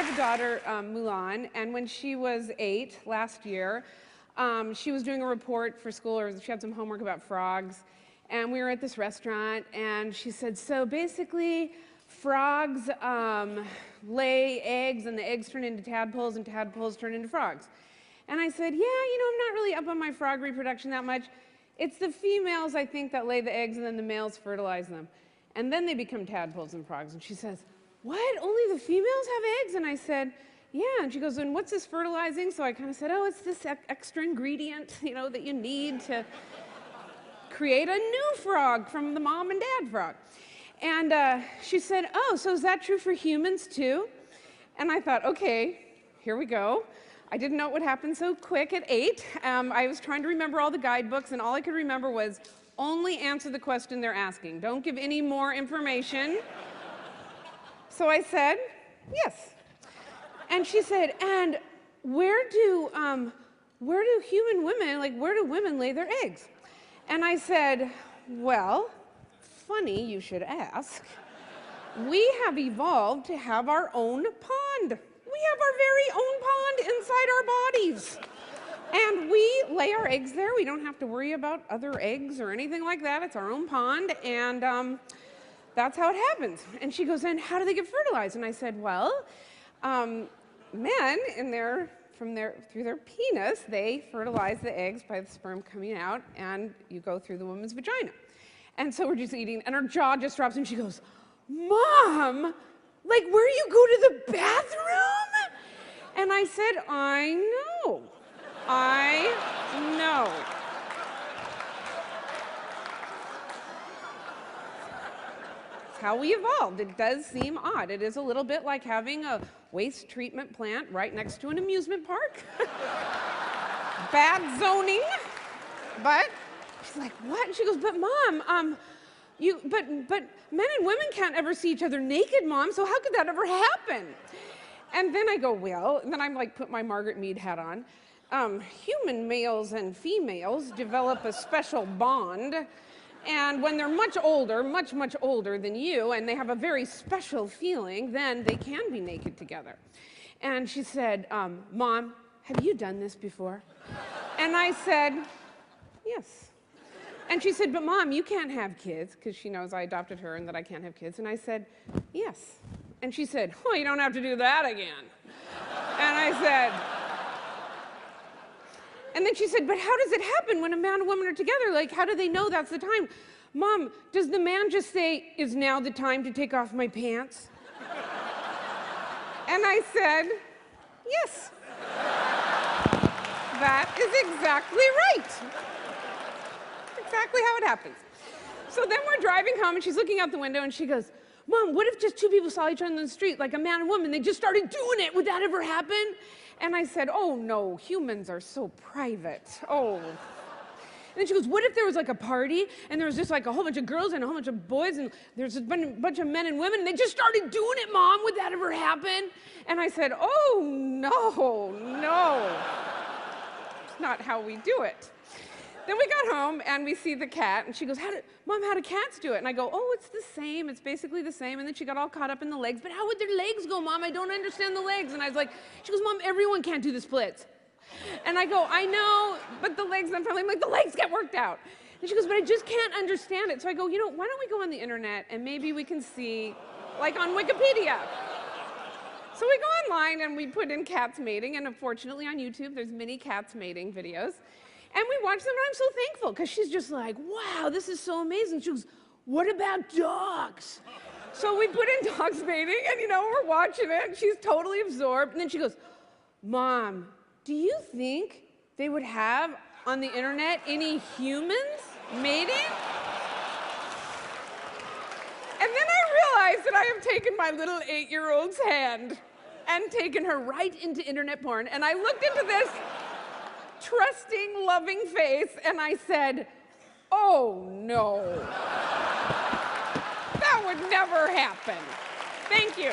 have a daughter, Mulan, and when she was 8 last year, she was doing a report for school, or she had some homework about frogs, and we were at this restaurant, and she said, so basically, frogs lay eggs, and the eggs turn into tadpoles, and tadpoles turn into frogs. And I said, yeah, you know, I'm not really up on my frog reproduction that much. It's the females, I think, that lay the eggs, and then the males fertilize them. And then they become tadpoles and frogs. And she says, what? Only the females have eggs? And I said, yeah. And she goes, and what's this fertilizing? So I kind of said, oh, it's this extra ingredient, you know, that you need to create a new frog from the mom and dad frog. And she said, oh, so is that true for humans too? And I thought, okay, here we go. I didn't know it would happen so quick at 8. I was trying to remember all the guidebooks, and all I could remember was only answer the question they're asking. Don't give any more information. So I said, yes. And she said, and where do human women, like where do women lay their eggs? And I said, well, funny you should ask. We have evolved to have our own pond. We have our very own pond inside our bodies. And we lay our eggs there. We don't have to worry about other eggs or anything like that. It's our own pond, and that's how it happens. And she goes, and how do they get fertilized? And I said, well, men, through their penis, they fertilize the eggs by the sperm coming out, and you go through the woman's vagina. And so we're just eating, and her jaw just drops, and she goes, Mom, like where you go to the bathroom? And I said, I know. It's how we evolved. It does seem odd. It is a little bit like having a waste treatment plant right next to an amusement park. Bad zoning. But she's like, what? And she goes, but Mom, but men and women can't ever see each other naked, Mom, so how could that ever happen? And then I go, well, and then I'm like, put my Margaret Mead hat on. Human males and females develop a special bond, and when they're much older, much older than you, and they have a very special feeling, then they can be naked together. And she said, Mom, have you done this before? And I said, yes. And she said, but Mom, you can't have kids, because she knows I adopted her and that I can't have kids. And I said, yes. And she said, well, you don't have to do that again. And I said, and then she said, but how does it happen when a man and woman are together? Like, how do they know that's the time? Mom, does the man just say, is now the time to take off my pants? And I said, yes. That is exactly right. Exactly how it happens. So then we're driving home, and she's looking out the window, and she goes, Mom, what if just two people saw each other on the street, like a man and woman, they just started doing it? Would that ever happen? And I said, oh, no, humans are so private. Oh. And then she goes, what if there was like a party, and there was just like a whole bunch of girls and a whole bunch of boys, and there's a bunch of men and women, and they just started doing it, Mom? Would that ever happen? And I said, oh, no. It's not how we do it. Then we got home, and we see the cat, and she goes, Mom, how do cats do it? And I go, oh, it's the same. It's basically the same. And then she got all caught up in the legs. But how would their legs go, Mom? I don't understand the legs. And I was like, she goes, Mom, everyone can't do the splits. And I go, I know, but the legs, I'm like, the legs get worked out. And she goes, but I just can't understand it. So I go, you know, why don't we go on the internet, and maybe we can see, like on Wikipedia. So we go online, and we put in cats mating. And unfortunately, on YouTube, there's many cats mating videos. And we watch them, and I'm so thankful, because she's just like, wow, this is so amazing. She goes, what about dogs? So we put in dogs mating, and you know, we're watching it, and she's totally absorbed. And then she goes, Mom, do you think they would have on the internet any humans mating? And then I realized that I have taken my little 8-year-old's hand and taken her right into internet porn. And I looked into this trusting, loving face, and I said, oh, no. That would never happen. Thank you.